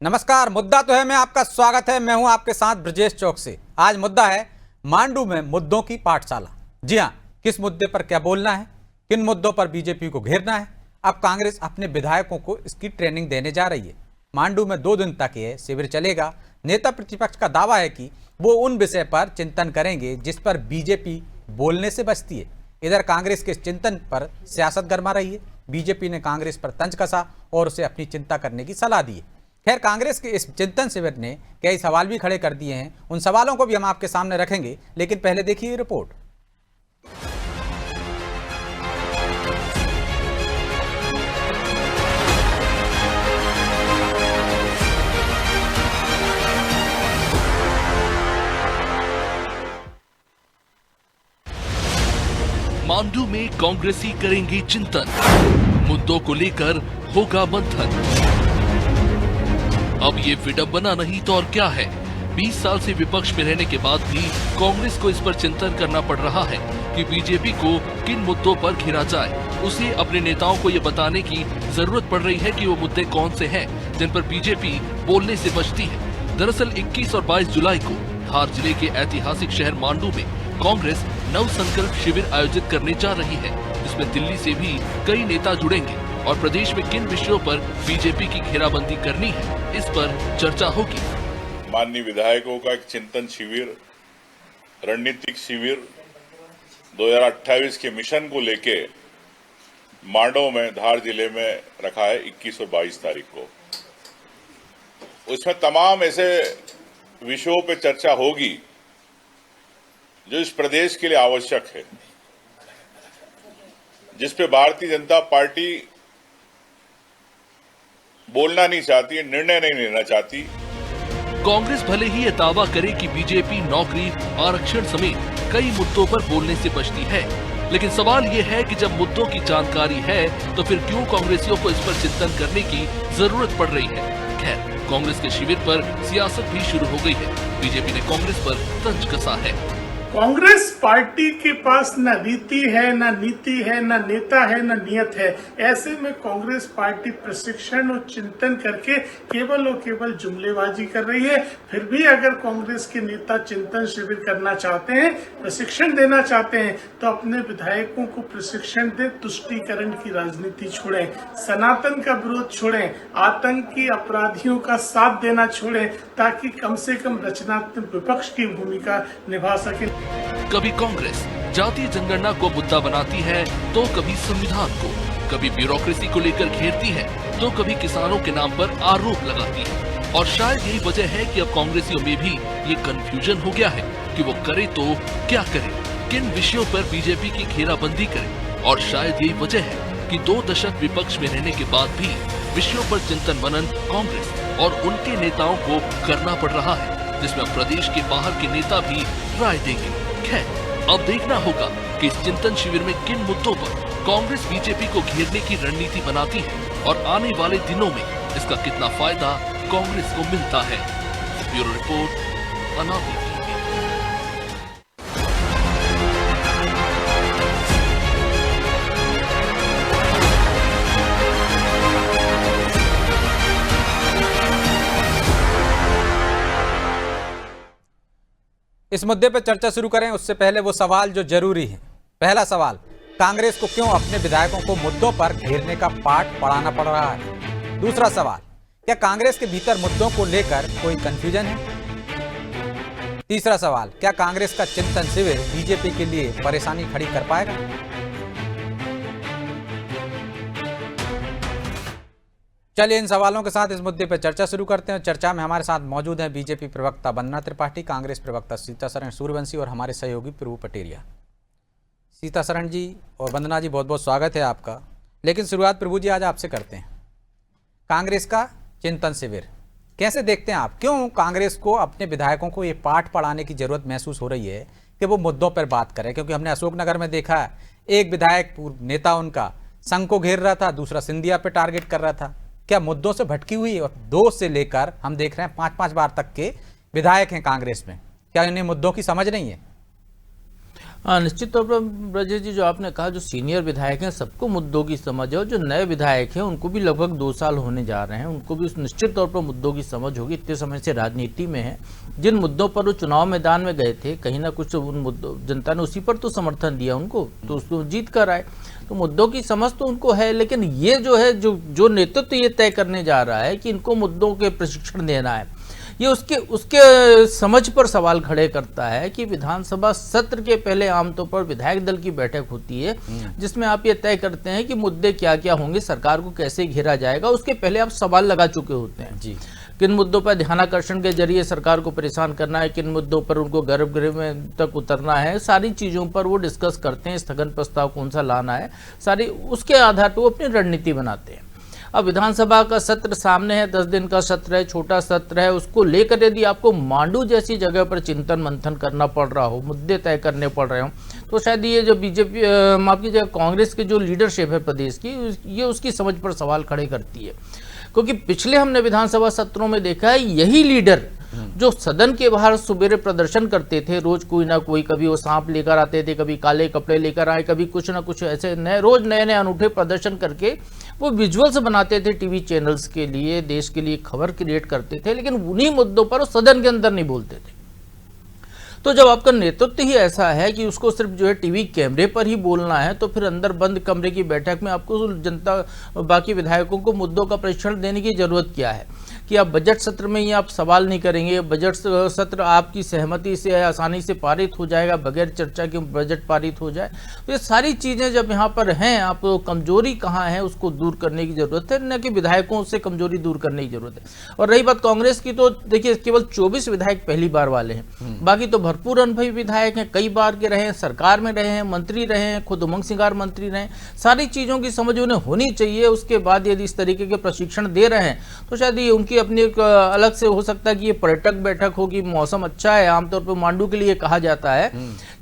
नमस्कार। मुद्दा तो है मैं आपका स्वागत है। मैं हूं आपके साथ ब्रजेश चौक से। आज मुद्दा है मांडू में मुद्दों की पाठशाला। जी हां, किस मुद्दे पर क्या बोलना है, किन मुद्दों पर बीजेपी को घेरना है, अब कांग्रेस अपने विधायकों को इसकी ट्रेनिंग देने जा रही है। मांडू में 2 दिन तक यह शिविर चलेगा। नेता प्रतिपक्ष का दावा है कि वो उन विषय पर चिंतन करेंगे जिस पर बीजेपी बोलने से बचती है। इधर कांग्रेस के चिंतन पर सियासत गरमा रही है। बीजेपी ने कांग्रेस पर तंज कसा और उसे अपनी चिंता करने की सलाह दी है। खैर, कांग्रेस के इस चिंतन शिविर ने कई सवाल भी खड़े कर दिए हैं। उन सवालों को भी हम आपके सामने रखेंगे, लेकिन पहले देखिए रिपोर्ट। मांडू में कांग्रेसी करेंगे चिंतन, मुद्दों को लेकर होगा मंथन। अब ये विडंबना नहीं तो और क्या है। 20 साल से विपक्ष में रहने के बाद भी कांग्रेस को इस पर चिंतन करना पड़ रहा है कि बीजेपी को किन मुद्दों पर घेरा जाए। उसे अपने नेताओं को ये बताने की जरूरत पड़ रही है कि वो मुद्दे कौन से हैं जिन पर बीजेपी बोलने से बचती है। दरअसल 21 और 22 जुलाई को धार जिले के ऐतिहासिक शहर मांडू में कांग्रेस नव संकल्प शिविर आयोजित करने जा रही है, जिसमें दिल्ली से भी कई नेता जुड़ेंगे और प्रदेश में किन विषयों पर बीजेपी की घेराबंदी करनी है, इस पर चर्चा होगी। माननीय विधायकों का एक चिंतन शिविर, रणनीतिक शिविर 2028 के मिशन को लेके मांडू में धार जिले में रखा है 21 और 22 तारीख को। उसमें तमाम ऐसे विषयों पर चर्चा होगी जो इस प्रदेश के लिए आवश्यक है, जिस पे भारतीय जनता पार्टी बोलना नहीं चाहती, निर्णय नहीं लेना चाहती। कांग्रेस भले ही ये दावा करे कि बीजेपी नौकरी, आरक्षण समेत कई मुद्दों पर बोलने से बचती है, लेकिन सवाल ये है कि जब मुद्दों की जानकारी है तो फिर क्यों कांग्रेसियों को इस पर चिंतन करने की जरूरत पड़ रही है। खैर, कांग्रेस के शिविर पर सियासत भी शुरू हो गई है। बीजेपी ने कांग्रेस पर तंज कसा है। कांग्रेस पार्टी के पास न रीति है, न नीति है, न नेता है, न नियत है। ऐसे में कांग्रेस पार्टी प्रशिक्षण और चिंतन करके केवल और केवल जुमलेबाजी कर रही है। फिर भी अगर कांग्रेस के नेता चिंतन शिविर करना चाहते हैं, प्रशिक्षण देना चाहते हैं, तो अपने विधायकों को प्रशिक्षण दे, तुष्टीकरण की राजनीति छोड़ें, सनातन का विरोध छोड़ें, आतंकी अपराधियों का साथ देना छोड़ें, ताकि कम से कम रचनात्मक विपक्ष की भूमिका निभा सके। कभी कांग्रेस जातीय जनगणना को मुद्दा बनाती है तो कभी संविधान को, कभी ब्यूरोक्रेसी को लेकर घेरती है तो कभी किसानों के नाम पर आरोप लगाती है। और शायद यही वजह है कि अब कांग्रेसियों में भी ये कंफ्यूजन हो गया है कि वो करे तो क्या करे, किन विषयों पर बीजेपी की घेराबंदी करे। और शायद यही वजह है कि 2 दशक विपक्ष में रहने के बाद भी विषयों पर चिंतन मनन कांग्रेस और उनके नेताओं को करना पड़ रहा है, जिसमें प्रदेश के बाहर के नेता भी राय देंगे। खैर, अब देखना होगा कि इस चिंतन शिविर में किन मुद्दों पर कांग्रेस बीजेपी को घेरने की रणनीति बनाती है और आने वाले दिनों में इसका कितना फायदा कांग्रेस को मिलता है। ब्यूरो रिपोर्ट, अनादि टीवी। इस मुद्दे पर चर्चा शुरू करें उससे पहले वो सवाल जो जरूरी है। पहला सवाल, कांग्रेस को क्यों अपने विधायकों को मुद्दों पर घेरने का पाठ पढ़ाना पड़ रहा है। दूसरा सवाल, क्या कांग्रेस के भीतर मुद्दों को लेकर कोई कंफ्यूजन है। तीसरा सवाल, क्या कांग्रेस का चिंतन शिविर बीजेपी के लिए परेशानी खड़ी कर पाएगा। चलिए इन सवालों के साथ इस मुद्दे पर चर्चा शुरू करते हैं। चर्चा में हमारे साथ मौजूद हैं बीजेपी प्रवक्ता वंदना त्रिपाठी, कांग्रेस प्रवक्ता सीतासरण सूर्यवंशी और हमारे सहयोगी प्रभु पटेरिया। सीतासरण जी और वंदना जी, बहुत बहुत स्वागत है आपका। लेकिन शुरुआत प्रभु जी आज आपसे करते हैं। कांग्रेस का चिंतन शिविर कैसे देखते हैं आप, क्यों कांग्रेस को अपने विधायकों को ये पाठ पढ़ाने की जरूरत महसूस हो रही है कि वो मुद्दों पर बात करें। क्योंकि हमने अशोकनगर में देखा है, एक विधायक पूर्व नेता उनका संघ को घेर रहा था, दूसरा सिंधिया पे टारगेट कर रहा था। क्या मुद्दों से भटकी हुई है। और 2 से लेकर हम देख रहे हैं 5-5 बार तक के विधायक हैं कांग्रेस में, क्या इन्हें मुद्दों की समझ नहीं है। हाँ, निश्चित तौर पर ब्रजेश जी, जो आपने कहा, जो सीनियर विधायक हैं सबको मुद्दों की समझ है, और जो नए विधायक हैं उनको भी लगभग 2 साल होने जा रहे हैं, उनको भी निश्चित तौर पर मुद्दों की समझ होगी। इतने समय से राजनीति में है, जिन मुद्दों पर वो चुनाव मैदान में गए थे, कहीं ना कुछ उन मुद्दों जनता ने उसी पर तो समर्थन दिया उनको, तो उसको जीत कर आए, तो मुद्दों की समझ तो उनको है। लेकिन ये जो है, जो नेतृत्व ये तय करने जा रहा है कि इनको मुद्दों के प्रशिक्षण देना है, ये उसके समझ पर सवाल खड़े करता है कि विधानसभा सत्र के पहले आमतौर पर विधायक दल की बैठक होती है, जिसमें आप ये तय करते हैं कि मुद्दे क्या क्या होंगे, सरकार को कैसे घेरा जाएगा, उसके पहले आप सवाल लगा चुके होते हैं जी। किन मुद्दों पर ध्यानाकर्षण के जरिए सरकार को परेशान करना है, किन मुद्दों पर उनको गर्भगृह में तक उतरना है, सारी चीज़ों पर वो डिस्कस करते हैं। स्थगन प्रस्ताव कौन सा लाना है, सारी उसके आधार पर वो अपनी रणनीति बनाते हैं। अब विधानसभा का सत्र सामने है, 10 दिन का सत्र है, छोटा सत्र है, उसको लेकर यदि आपको मांडू जैसी जगह पर चिंतन मंथन करना पड़ रहा हो, मुद्दे तय करने पड़ रहे हो, तो शायद ये जो बीजेपी, माफ कीजिएगा, कांग्रेस की जो लीडरशिप है प्रदेश की, ये उसकी समझ पर सवाल खड़े करती है। क्योंकि पिछले हमने विधानसभा सत्रों में देखा है, यही लीडर जो सदन के बाहर सुबेरे प्रदर्शन करते थे, रोज कोई ना कोई, कभी वो सांप लेकर आते थे, कभी काले कपड़े लेकर आए, कभी कुछ ना कुछ ऐसे रोज नए नए अनूठे प्रदर्शन करके वो विजुअल्स बनाते थे टीवी चैनल्स के लिए, देश के लिए खबर क्रिएट करते थे, लेकिन उन्हीं मुद्दों पर वो सदन के अंदर नहीं बोलते थे। तो जब आपका नेतृत्व ही ऐसा है कि उसको सिर्फ जो है टीवी कैमरे पर ही बोलना है, तो फिर अंदर बंद कमरे की बैठक में आपको जनता, बाकी विधायकों को मुद्दों का प्रशिक्षण देने की जरूरत क्या है? कि आप बजट सत्र में ही आप सवाल नहीं करेंगे, बजट सत्र आपकी सहमति से आसानी से पारित हो जाएगा, बगैर चर्चा के बजट पारित हो जाए। तो ये सारी चीज़ें जब यहाँ पर हैं, आप कमजोरी कहाँ है उसको दूर करने की जरूरत है, न कि विधायकों से कमजोरी दूर करने की जरूरत है। और रही बात कांग्रेस की, तो देखिए केवल 24 विधायक पहली बार वाले हैं, बाकी तो भरपूर अनुभवी विधायक हैं, कई बार के रहे हैं, सरकार में रहे हैं, मंत्री रहे हैं, खुद उमंग सिंगार मंत्री रहे हैं, सारी चीज़ों की समझ उन्हें होनी चाहिए। उसके बाद यदि इस तरीके के प्रशिक्षण दे रहे हैं, तो शायद ये उनकी अपनी एक अलग से हो सकता है कि ये पर्यटक बैठक होगी, मौसम अच्छा है, आमतौर पर मांडू के लिए कहा जाता है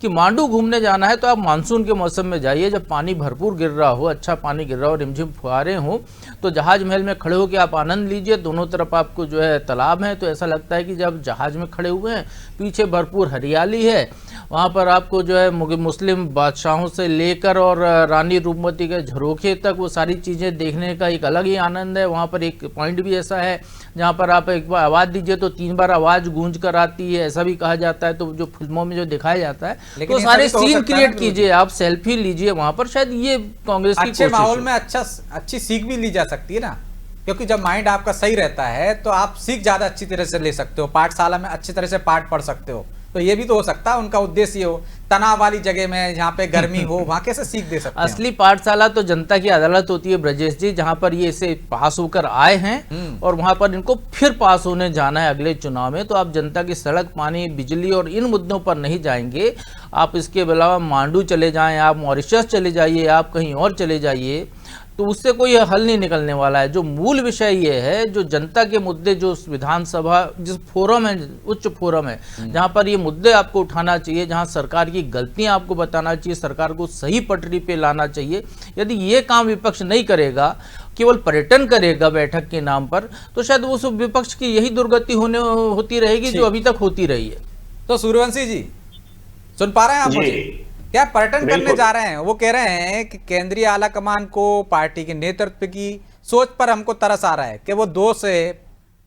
कि मांडू घूमने जाना है तो आप मानसून के मौसम में जाइए, जब पानी भरपूर गिर रहा हो, अच्छा पानी गिर रहा हो, रिमझिम फुहारे हो, तो जहाज महल में खड़े होकर आप आनंद लीजिए। दोनों तरफ आपको जो है तालाब है, तो ऐसा लगता है कि जब जहाज में खड़े हुए हैं, पीछे भरपूर हरियाली है, वहाँ पर आपको जो है मुस्लिम बादशाहों से लेकर और रानी रूपमती के झरोखे तक वो सारी चीज़ें देखने का एक अलग ही आनंद है। वहाँ पर एक पॉइंट भी ऐसा है जहाँ पर आप एक बार आवाज़ दीजिए तो 3 बार आवाज़ गूंज कर आती है, ऐसा भी कहा जाता है। तो जो फिल्मों में जो दिखाया जाता है, तो सारे सीन क्रिएट कीजिए, आप सेल्फी लीजिए वहाँ पर। शायद ये कांग्रेस की अच्छे माहौल में अच्छी सीख भी ली जा सकती है ना, क्योंकि जब माइंड आपका सही रहता है तो आप सीख ज्यादा अच्छी तरह से ले सकते हो, पाठशाला में अच्छी तरह से पाठ पढ़ सकते हो। तो ये भी तो हो सकता है उनका उद्देश्य हो, तनाव वाली जगह में जहाँ पे गर्मी हो वहां कैसे सीख दे सकते हैं। असली पाठशाला तो जनता की अदालत होती है ब्रजेश जी, जहाँ पर ये इसे पास होकर आए हैं और वहां पर इनको फिर पास होने जाना है अगले चुनाव में। तो आप जनता की सड़क, पानी, बिजली और इन मुद्दों पर नहीं जाएंगे, आप इसके अलावा मांडू चले जाएं, आप मॉरिशस चले जाइए, आप कहीं और चले जाइए, तो उससे कोई हल नहीं निकलने वाला है। जो मूल विषय ये है, जो जनता के मुद्दे, जो विधानसभा जिस फोरम है, उच्च फोरम है, जहां पर ये मुद्दे आपको उठाना चाहिए, जहां सरकार की गलतियां आपको बताना चाहिए, सरकार को सही पटरी पे लाना चाहिए। यदि ये काम विपक्ष नहीं करेगा, केवल पर्यटन करेगा बैठक के नाम पर, तो शायद उस विपक्ष की यही दुर्गति होती रहेगी जो अभी तक होती रही है। तो सूर्यवंशी जी सुन पा रहे हैं आप मुझे? क्या पर्यटन करने जा रहे हैं? वो कह रहे हैं कि केंद्रीय आला कमान को, पार्टी के नेतृत्व की सोच पर हमको तरस आ रहा है कि वो 2 से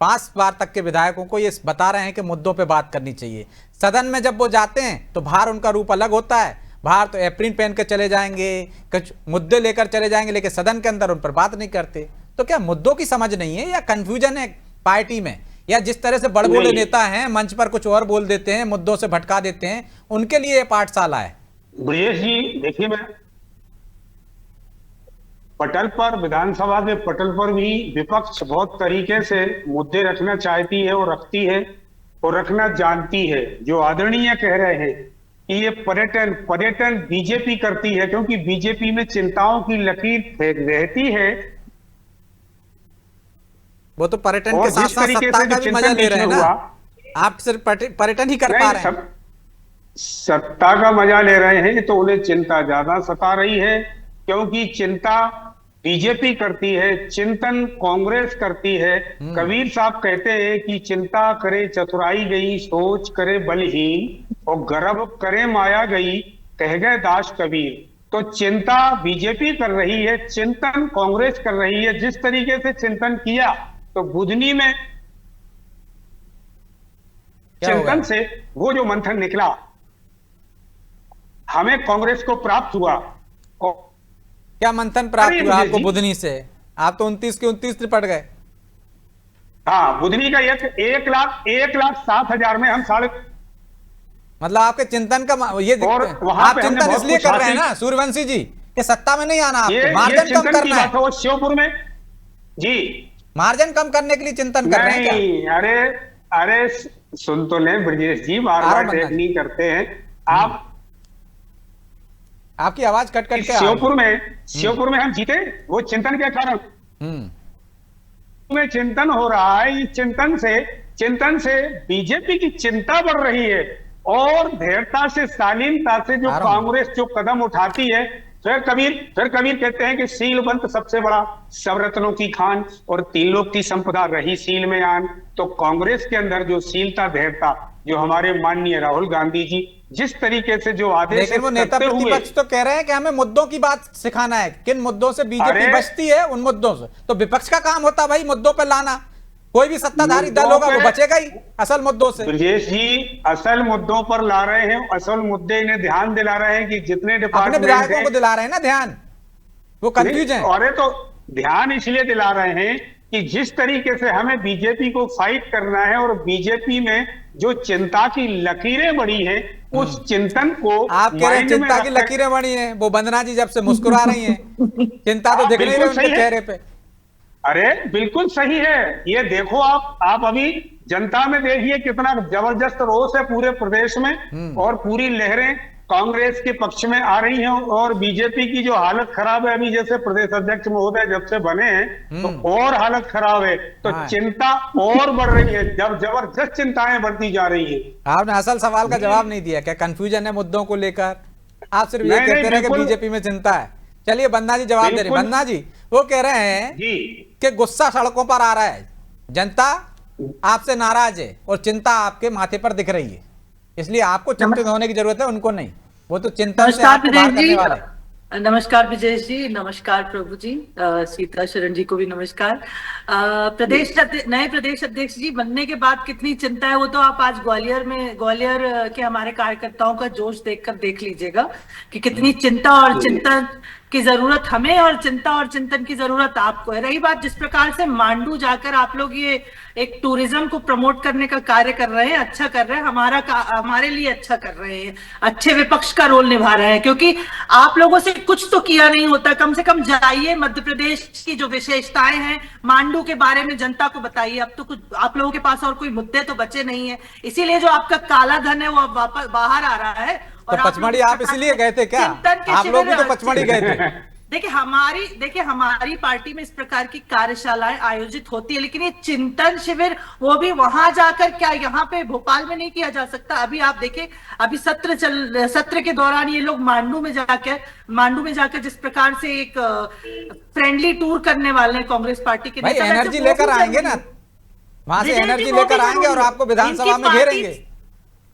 5 बार तक के विधायकों को ये बता रहे हैं कि मुद्दों पे बात करनी चाहिए। सदन में जब वो जाते हैं तो बाहर उनका रूप अलग होता है, बाहर तो एप्रिन पहन के चले जाएंगे, कुछ मुद्दे लेकर चले जाएंगे, लेकिन सदन के अंदर उन पर बात नहीं करते। तो क्या मुद्दों की समझ नहीं है या कंफ्यूजन है पार्टी में, या जिस तरह से बड़बोले नेता हैं मंच पर कुछ और बोल देते हैं, मुद्दों से भटका देते हैं, उनके लिए पाठशाला है? ब्रजेश जी देखिए, मैं पटल पर, विधानसभा के पटल पर भी विपक्ष बहुत तरीके से मुद्दे रखना चाहती है और रखती है और रखना जानती है। जो आदरणीय कह रहे हैं कि ये पर्यटन बीजेपी करती है, क्योंकि बीजेपी में चिंताओं की लकीर रहती है। वो तो पर्यटन के साथ साथ सत्ता का भी मजा ले रहे हैं ना, आप सिर्फ पर्यटन ही कर पा रहे हैं। सत्ता का मजा ले रहे हैं तो उन्हें चिंता ज्यादा सता रही है, क्योंकि चिंता बीजेपी करती है, चिंतन कांग्रेस करती है। कबीर साहब कहते हैं कि चिंता करे चतुराई गई, सोच करे बलहीन और गर्भ करे माया गई, कह गए दास कबीर। तो चिंता बीजेपी कर रही है, चिंतन कांग्रेस कर रही है। जिस तरीके से चिंतन किया तो बुधनी में क्या होगा? चिंतन से वो जो मंथन निकला हमें कांग्रेस को प्राप्त हुआ। और क्या मंथन प्राप्त अरे हुआ विजय आपको जी। बुधनी से? आप तो 29 के 29 निपट गए। हाँ, बुधनी का 1,07,000 में हम साढ़े, मतलब आपके चिंतन का ये और दिखते हैं। वहां आप पे हमने चिंतन बहुत इसलिए कुछ कर रहे हैं हासिल- ना सूर्यवंशी जी कि सत्ता में नहीं आना, ये आपको मार्जिन कम चिंतन की करना बात है। है। वो शिवपुर में जी मार्जिन कम करने के लिए चिंतन कर रहे हैं क्या? नहीं, अरे सुन तो ले ब्रजेश जी, बार आराम बार बनना टेक नहीं करते हैं आप। आपकी आवाज कट कट के आ रही है। शिवपुर में हम जीते, वो चिंतन के कारण हम्म। में चिंतन हो रहा है। इस चिंतन से बीजेपी की चिंता बढ़ रही है और धैर्यता से, शालीनता से जो आराम। कांग्रेस जो कदम उठाती है। फिर कबीर कहते हैं कि सीलबंद सबसे बड़ा, सब रत्नों की खान और तीन लोक की संपदा रही सील में आन। तो कांग्रेस के अंदर जो सीलता, धैर्यता, जो हमारे माननीय राहुल गांधी जी जिस तरीके से जो आदेश लेकिन वो नेता करते हुए, प्रतिपक्ष तो कह रहे हैं कि हमें मुद्दों की बात सिखाना है। किन मुद्दों से बीजेपी अरे! बचती है, उन मुद्दों से। तो विपक्ष का काम होता है भाई मुद्दों पर लाना। कोई भी सत्ताधारी दल मुद्दों होगा वो पे- बचेगा ही असल मुद्दों से। ब्रजेश जी असल मुद्दों पर ला रहे हैं, असल मुद्दे इन्हें ध्यान दिला रहे हैं कि जितने अपने डिपार्टमेंट विधायकों को दिला रहे हैं ना ध्यान, वो कंफ्यूज है। अरे तो ध्यान इसलिए दिला रहे हैं कि जिस तरीके से हमें बीजेपी को फाइट करना है और बीजेपी में जो चिंता की लकीरें बड़ी हैं, उस चिंतन को आप कह रहे हैं माइंड में चिंता की रखकर- लकीरें बड़ी हैं। वो वंदना जी जब से मुस्कुरा रही हैं, चिंता तो दिख नहीं रही बिल्कुल उनके सही है। चेहरे पे। अरे बिल्कुल सही है। ये देखो आप अभी जनता में देखिए कितना जबरदस्त रोष है पूरे प्रदेश में, और पूरी लहरें कांग्रेस के पक्ष में आ रही हैं। और बीजेपी की जो हालत खराब है अभी, जैसे प्रदेश अध्यक्ष महोदय जब से बने हैं तो और हालत खराब है। तो हाँ। चिंता और बढ़ रही है, जब जबरदस्त चिंताएं बढ़ती जा रही है। आपने असल सवाल का जवाब नहीं दिया। क्या कंफ्यूजन है मुद्दों को लेकर? आप सिर्फ ये नहीं, कहते नहीं, रहे कि बिल्कुल। बीजेपी में चिंता है। चलिए बन्ना जी जवाब दे रहे हैं। बिल्कुल। बन्ना जी वो कह रहे हैं जी कि गुस्सा सड़कों पर आ रहा है, जनता आपसे नाराज है और चिंता आपके माथे पर दिख रही है, इसलिए आपको चिंतित होने की जरूरत है, उनको नहीं। वो तो चिंता से नमस्कार आपको बाहर विजय करने जी, वाले। नमस्कार विजय जी, नमस्कार प्रभु जी, सीता शरण जी को भी नमस्कार। नए प्रदेश अध्यक्ष जी बनने के बाद कितनी चिंता है वो तो आप आज ग्वालियर के हमारे कार्यकर्ताओं का जोश देखकर देख लीजिएगा कि कितनी चिंता और चिंतन की जरूरत हमें और चिंता और चिंतन की जरूरत आपको है। रही बात जिस प्रकार से मांडू जाकर आप लोग ये एक टूरिज्म को प्रमोट करने का कार्य कर रहे हैं, अच्छा कर रहे हैं, हमारे लिए अच्छा कर रहे हैं, अच्छे विपक्ष का रोल निभा रहे हैं, क्योंकि आप लोगों से कुछ तो किया नहीं होता। कम से कम जाइए मध्य प्रदेश की जो विशेषताएं हैं मांडू के बारे में जनता को बताइए। अब तो कुछ आप लोगों के पास और कोई मुद्दे तो बचे नहीं है, इसीलिए जो आपका काला धन है वो अब वापस बाहर आ रहा है। तो पचमढ़ी आप इसलिए गए थे क्या? आप लोग भी तो पचमढ़ी गए थे। देखिए हमारी पार्टी में इस प्रकार की कार्यशालाएं आयोजित होती है, लेकिन ये चिंतन शिविर वो भी वहां जाकर, क्या यहाँ पे भोपाल में नहीं किया जा सकता? अभी आप देखिए, अभी सत्र के दौरान ये लोग मांडू में जाकर जिस प्रकार से एक फ्रेंडली टूर करने वाले हैं कांग्रेस पार्टी के भाई नेता, एनर्जी वैसे वो लेकर भी आएंगे ना, वहां से विजय जी, एनर्जी वो भी लेकर आएंगे और जरूरी। आपको विधानसभा इनकी में पार्टी- घेरेंगे।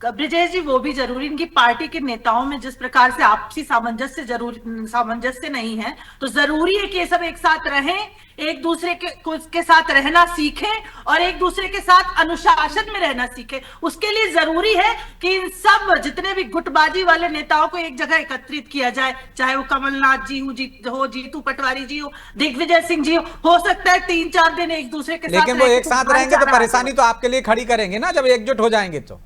ब्रिजेश जी वो भी जरूरी, इनकी पार्टी के नेताओं में जिस प्रकार से आपसी सामंजस्य नहीं है, तो जरूरी है कि ये सब एक साथ रहें, एक दूसरे के साथ रहना सीखें और एक दूसरे के साथ अनुशासन में रहना सीखें। उसके लिए जरूरी है कि इन सब जितने भी गुटबाजी वाले नेताओं को एक जगह एकत्रित किया जाए, चाहे वो कमलनाथ जी हो, जीतू पटवारी जी हो, दिग्विजय सिंह जी हो सकता है 3-4 दिन एक दूसरे के साथ, लेकिन वो एक साथ रहेंगे तो परेशानी तो आपके लिए खड़ी करेंगे ना, जब एकजुट हो जाएंगे तो।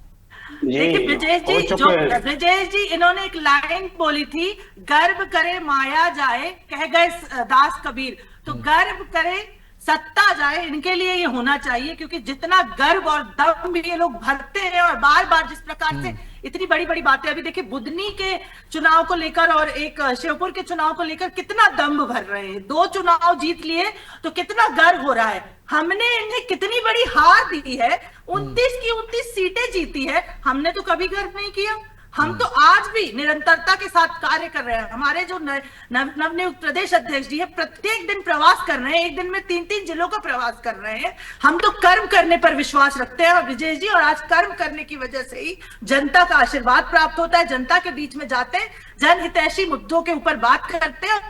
देखिए ब्रजेश जी इन्होंने एक लाइन बोली थी, गर्व करे माया जाए, कह गए दास कबीर। तो गर्व करे सत्ता जाए, इनके लिए ये होना चाहिए, क्योंकि जितना गर्व और दम भी ये लोग भरते हैं और बार बार जिस प्रकार से इतनी बड़ी बड़ी बातें, अभी देखिए बुधनी के चुनाव को लेकर और एक शिवपुर के चुनाव को लेकर कितना दम भर रहे हैं। 2 चुनाव जीत लिए तो कितना गर्व हो रहा है। हमने इन्हें कितनी बड़ी हार दी है, 29 की 29 सीटें जीती है, हमने तो कभी गर्व नहीं किया। हम तो आज भी निरंतरता के साथ कार्य कर रहे हैं। हमारे जो नवनियुक्त प्रदेश अध्यक्ष जी है प्रत्येक दिन प्रवास कर रहे हैं, एक दिन में 3-3 जिलों का प्रवास कर रहे हैं। हम तो कर्म करने पर विश्वास रखते हैं और ब्रजेश जी, और आज कर्म करने की वजह से ही जनता का आशीर्वाद प्राप्त होता है। जनता के बीच में जाते हैं, जनहितैषी मुद्दों के ऊपर बात करते हैं,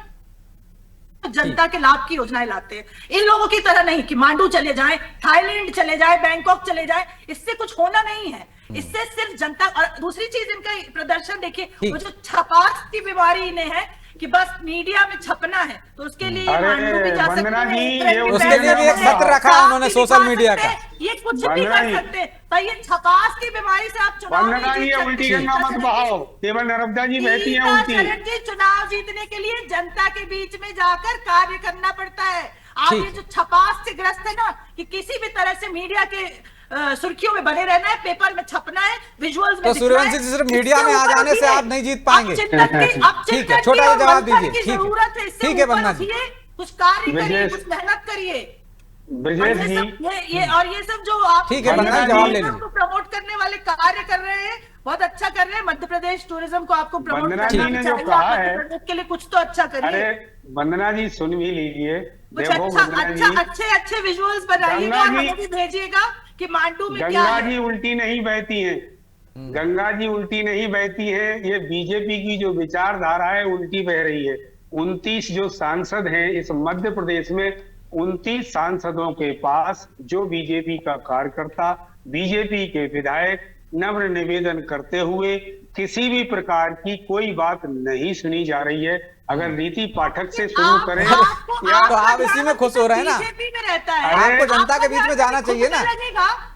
जनता के लाभ की योजनाएं लाते हैं। इन लोगों की तरह नहीं कि मांडू चले जाएं, थाईलैंड चले जाएं, बैंकॉक चले जाएं, इससे कुछ होना नहीं है। इससे सिर्फ जनता, और दूसरी चीज इनका प्रदर्शन देखिए, वो जो छपास की बीमारी इन्हें है कि बस मीडिया में छपना है, तो उसके लिए मांडू भी जा सकते हैं, उसके लिए भी एक सत्र रखा है उन्होंने सोशल मीडिया का। ये कुछ भी कर सकते हैं, पर ये छपास की बीमारी से आप चुनाव उल्टी गंगा मत बहाओ, केवल नर्मदा जी बहती है उल्टी। शरण जी, चुनाव जीतने के लिए जनता के बीच में जाकर कार्य करना पड़ता है। आप ये जो छपास से ग्रस्त है ना, कि किसी भी तरह से मीडिया के सुर्खियों में बने रहना है, पेपर में छपना है, विजुअल्स में तो सूर्यवंशी जी, सिर्फ मीडिया में आ जाने से आप नहीं जीत पाएंगे। ठीक है, छोटा सा जवाब दीजिए। ठीक है वंदना जी, कुछ कार्य करिए, कुछ मेहनत करिए। ब्रजेश जी, ये और ये सब जो आप ठीक है वंदना जी, जवाब ले लीजिए। प्रमोट करने वाले कार्य कर रहे हैं, बहुत अच्छा कर रहे हैं। मध्य प्रदेश टूरिज्म को आपको प्रमोट वंदना जी ने जो कहा है के लिए कुछ तो अच्छा करिए। अरे वंदना जी सुन भी लीजिए, कुछ अच्छे विजुअल्स बनाइएगा, हमें भी भेजिएगा कि मांडू में क्या गंगा है। जी उल्टी नहीं बहती है, गंगा जी उल्टी नहीं बहती है, ये बीजेपी की जो विचारधारा है उल्टी बह रही है। 29 जो सांसद हैं इस मध्य प्रदेश में, 29 सांसदों के पास जो बीजेपी का कार्यकर्ता, बीजेपी के विधायक नम्र निवेदन करते हुए किसी भी प्रकार की कोई बात नहीं सुनी जा रही है। अगर नीति पाठक से शुरू करें या तो आप इसी में खुश हो रहे हैं ना, बीजेपी में रहता है, आपको जनता के बीच में जाना चाहिए ना।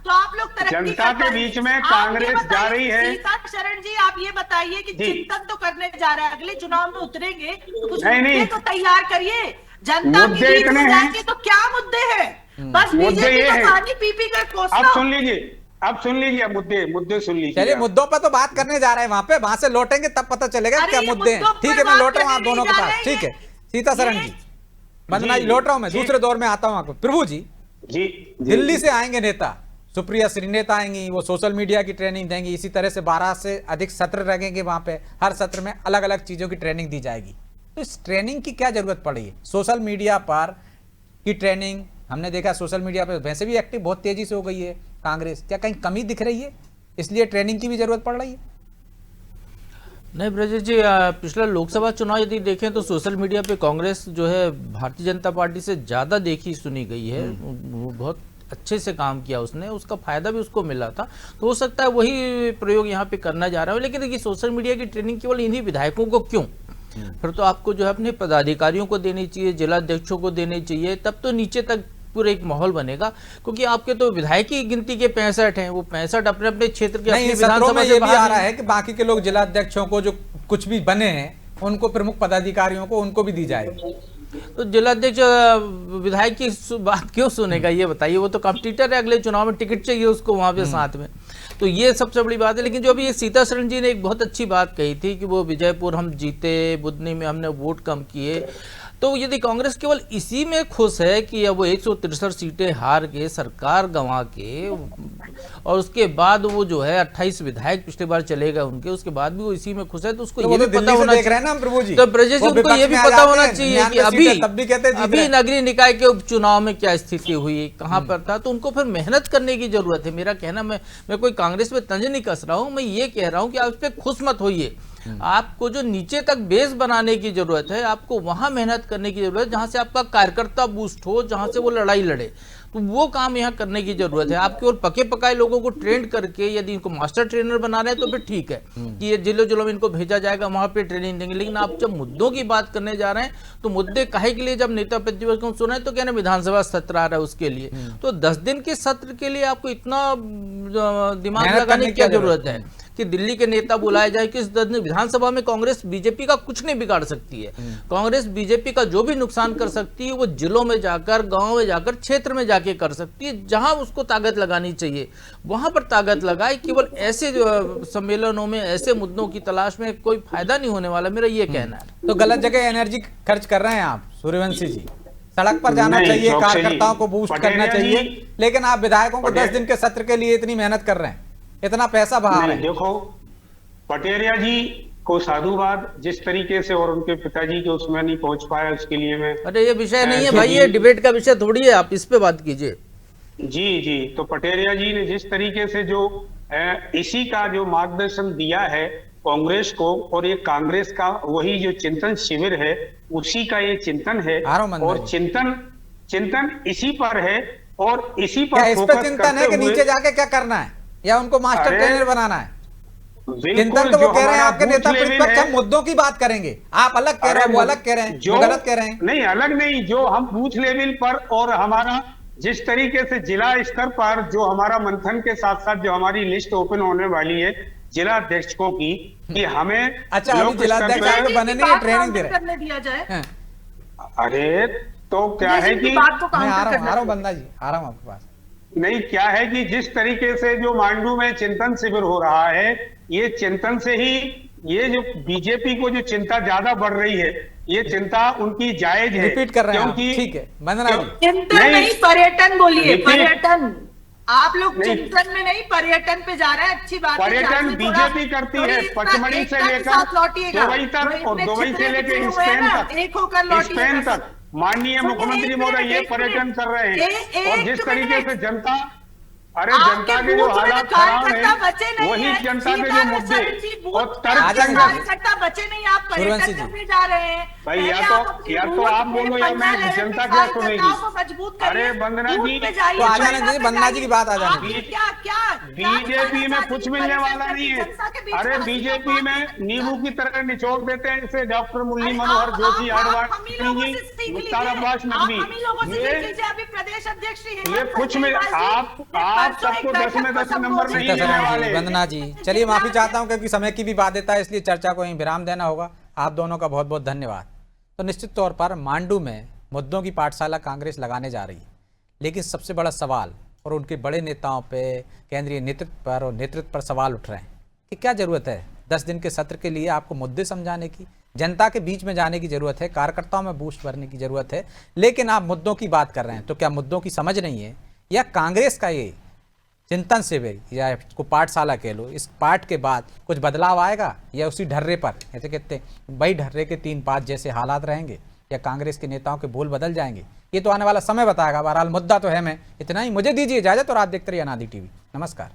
तो आप लोग जनता के बीच में कांग्रेस जा रही है। सीता शरण जी, आप ये बताइए कि चिंतन तो करने जा रहे हैं, अगले चुनाव में उतरेंगे तो कुछ मुद्दे तो तैयार करिए। जनता के बीच में जाएंगे तो क्या मुद्दे हैं? बस बीजेपी का पानी पी पी कर कोसना। अब सुन लीजिए मुद्दे सुन लीजिए। चलिए, मुद्दों पर तो बात करने जा रहे हैं, वहां पे, वहां से लौटेंगे तब पता चलेगा क्या मुद्दे हैं। ठीक है, मैं लौट रहा हूँ आप दोनों के पास। ठीक है सीता शरण जी, वंदना जी, लौट रहा हूँ मैं, दूसरे दौर में आता हूँ आपको। प्रभु जी, दिल्ली से आएंगे नेता, सुप्रिया श्री नेता आएंगी, वो सोशल मीडिया की ट्रेनिंग देंगी। इसी तरह से 12 से अधिक सत्र लगेंगे वहां पे, हर सत्र में अलग अलग चीजों की ट्रेनिंग दी जाएगी। तो इस ट्रेनिंग की क्या जरूरत पड़ी है? सोशल मीडिया पर की ट्रेनिंग हमने देखा, सोशल मीडिया पर वैसे भी एक्टिव बहुत तेजी से हो गई है कांग्रेस, क्या कहीं कमी दिख रही है? इसलिए ट्रेनिंग की भी जरूरत पड़ रही है? नहीं ब्रजेश जी, पिछला लोकसभा चुनाव यदि देखें तो सोशल मीडिया पे कांग्रेस जो है भारतीय जनता पार्टी से ज़्यादा देखी सुनी गई है। वो बहुत अच्छे से काम किया उसने, उसका फायदा भी उसको मिला था। तो हो सकता है वही प्रयोग यहाँ पे करना जा रहा है। लेकिन देखिए, सोशल मीडिया की ट्रेनिंग केवल इन्हीं विधायकों को क्यों, फिर तो आपको जो है अपने पदाधिकारियों को देनी चाहिए, जिला अध्यक्षों को देनी चाहिए, तब तो नीचे तक पूरा एक माहौल बनेगा। क्योंकि आपके तो विधायक की गिनती के 65 हैं, वो 65 अपने अपने क्षेत्र के अपनी विधानसभा से बाहर आ रहा है कि बाकी के लोग जिला अध्यक्षों को जो कुछ भी बने हैं उनको, प्रमुख पदाधिकारियों को, उनको भी दी जाएगी। तो जिलाध्यक्ष विधायक की बात क्यों सुनेगा ये बताइए? वो तो कॉम्पिटिटर है, अगले चुनाव में टिकट चाहिए उसको वहां पे साथ में। तो ये सबसे बड़ी बात है। लेकिन जो अभी ये सीता शरण जी ने एक बहुत अच्छी बात कही थी कि वो विजयपुर हम जीते, बुधनी में हमने वोट कम किए, तो यदि कांग्रेस केवल इसी में खुश है कि अब वो 163 सीटें हार के, सरकार गंवा के, और उसके बाद वो जो है 28 विधायक पिछले बार चले गए उनके, उसके बाद भी वो इसी में खुश है, तो उसको ये भी पता होना चाहिए। तो ब्रजेश जी, उनको ये भी पता होना चाहिए कि अभी नगरीय निकाय के उपचुनाव में क्या स्थिति हुई, कहाँ पर था। तो उनको फिर मेहनत करने की जरूरत है। मेरा कहना, मैं कोई कांग्रेस में तंज नहीं कस रहा हूँ, मैं ये कह रहा हूँ कि आप इस पर खुश मत होइए। आपको जो नीचे तक बेस बनाने की जरूरत है, आपको वहां मेहनत करने की जरूरत है जहां से आपका कार्यकर्ता बूस्ट हो, जहां से वो लड़ाई लड़े। तो वो काम यहाँ करने की जरूरत है। आप केवल पके पकाए लोगों को ट्रेंड करके यदि इनको मास्टर ट्रेनर बना रहे हैं तो फिर ठीक है कि ये जिलों जिलों में इनको भेजा जाएगा, वहां पे ट्रेनिंग देंगे। लेकिन आप जब मुद्दों की बात करने जा रहे हैं तो मुद्दे काहे के लिए? जब नेता प्रतिपक्ष को सुना है तो क्या ना विधानसभा सत्र आ रहा है उसके लिए, तो 10 दिन के सत्र के लिए आपको इतना दिमाग लगाने की क्या जरूरत है कि दिल्ली के नेता बुलाए जाए? कि विधानसभा में कांग्रेस बीजेपी का कुछ नहीं बिगाड़ सकती है। कांग्रेस बीजेपी का जो भी नुकसान कर सकती है वो जिलों में जाकर, गांव में जाकर, क्षेत्र में जाके कर सकती है। जहां उसको ताकत लगानी चाहिए वहां पर ताकत लगाए। केवल ऐसे सम्मेलनों में ऐसे मुद्दों की तलाश में कोई फायदा नहीं होने वाला, मेरा ये कहना है। तो गलत जगह एनर्जी खर्च कर रहे हैं आप सूर्यवंशी जी। सड़क पर जाना चाहिए, कार्यकर्ताओं को बूस्ट करना चाहिए, लेकिन आप विधायकों को 10 दिन के सत्र के लिए इतनी मेहनत कर रहे हैं, इतना पैसा बहा रहे हैं। पटेरिया जी को साधुवाद, जिस तरीके से, और उनके पिताजी के उसमें नहीं पहुंच पाया, उसके लिए मैं, अरे ये विषय नहीं है भाई, ये डिबेट का विषय थोड़ी है, आप इस पे बात कीजिए। जी, तो पटेरिया जी ने जिस तरीके से जो इसी का जो मार्गदर्शन दिया है कांग्रेस को, और ये कांग्रेस का वही जो चिंतन शिविर है, उसी का ये चिंतन है, और चिंतन इसी पर है, और इसी पर इस पे चिंतन है कि नीचे जाके क्या करना है, या उनको मास्टर ट्रेनर बनाना है? चिंतन तो वो कह रहे हैं आपके नेता प्रतिपक्ष, हम मुद्दों की बात करेंगे, आप अलग कह रहे हैं, वो अलग कह रहे हैं, जो गलत कह रहे हैं। नहीं, अलग नहीं, जो हम बूथ लेवल पर, और हमारा जिस तरीके से जिला स्तर पर जो हमारा मंथन के साथ साथ जो हमारी लिस्ट ओपन होने वाली है जिला अध्यक्षों की, कि हमें अच्छा अभी जिला अध्यक्ष बने नहीं, ट्रेनिंग दे रहे दिया जाए। अरे तो क्या है कि मैं आ रहा हूँ बंदा जी, आ रहा हूँ आपके पास। नहीं, क्या है कि जिस तरीके से जो मांडू में चिंतन शिविर हो रहा है, ये चिंतन से ही ये जो बीजेपी को जो चिंता ज्यादा बढ़ रही है, ये चिंता उनकी जायज है। रिपीट कर रहे हैं, ठीक है, वंदना जी। चिंतन नहीं, पर्यटन बोलिए, पर्यटन। आप लोग चिंतन में नहीं, पर्यटन पे जा रहे हैं, अच्छी बात है। पर्यटन बीजेपी करती है, पचमढ़ी से लेकर दुबई तक, और दुबई से लेकर स्पेन तक माननीय मुख्यमंत्री महोदय ये पर्यटन कर रहे हैं, और जिस तरीके से जनता, अरे जनता के जो हालात खराब है, वही जनता के जो मुद्दे और कार्यकर्ता बचे नहीं, आप पर्यटन करने जा रहे हैं भाई, या तो आप बोलो या मैं, जनता क्या सुनेगी? अरे वंदना जी, तो आ जाने दीजिए, वंदना जी की बात आ जाने दीजिए। बीजेपी में कुछ मिलने वाला नहीं है। अरे बीजेपी में नींबू की तरह निचोड़ देते हैं, जैसे डॉक्टर मुरली मनोहर जोशी, आडवाणी, मुख्तार अब्बास नकवी, ये कुछ मिल, आप सबको 10 में 10 नंबर नहीं देने वाले। वंदना जी, चलिए माफी चाहता हूं क्योंकि समय की भी बाध्यता है, इसलिए चर्चा को यहीं विराम देना होगा। आप दोनों का बहुत बहुत धन्यवाद। तो निश्चित तौर पर मांडू में मुद्दों की पाठशाला कांग्रेस लगाने जा रही है, लेकिन सबसे बड़ा सवाल, और उनके बड़े नेताओं पे, केंद्रीय नेतृत्व पर और नेतृत्व पर सवाल उठ रहे हैं कि क्या जरूरत है 10 दिन के सत्र के लिए आपको मुद्दे समझाने की, जनता के बीच में जाने की जरूरत है, कार्यकर्ताओं में बूस्ट भरने की जरूरत है, लेकिन आप मुद्दों की बात कर रहे हैं। तो क्या मुद्दों की समझ नहीं है, या कांग्रेस का ये चिंतन शिविर या इसको पाठशाला कह लो, इस पाठ के बाद कुछ बदलाव आएगा, या उसी ढर्रे पर, ऐसे कहते हैं वही ढर्रे के 3 पात जैसे हालात रहेंगे, या कांग्रेस के नेताओं के बोल बदल जाएंगे? ये तो आने वाला समय बताएगा। बहरहाल मुद्दा तो है, मैं इतना ही, मुझे दीजिए इजाजत और आप देखते रहिए अनादि टीवी। नमस्कार।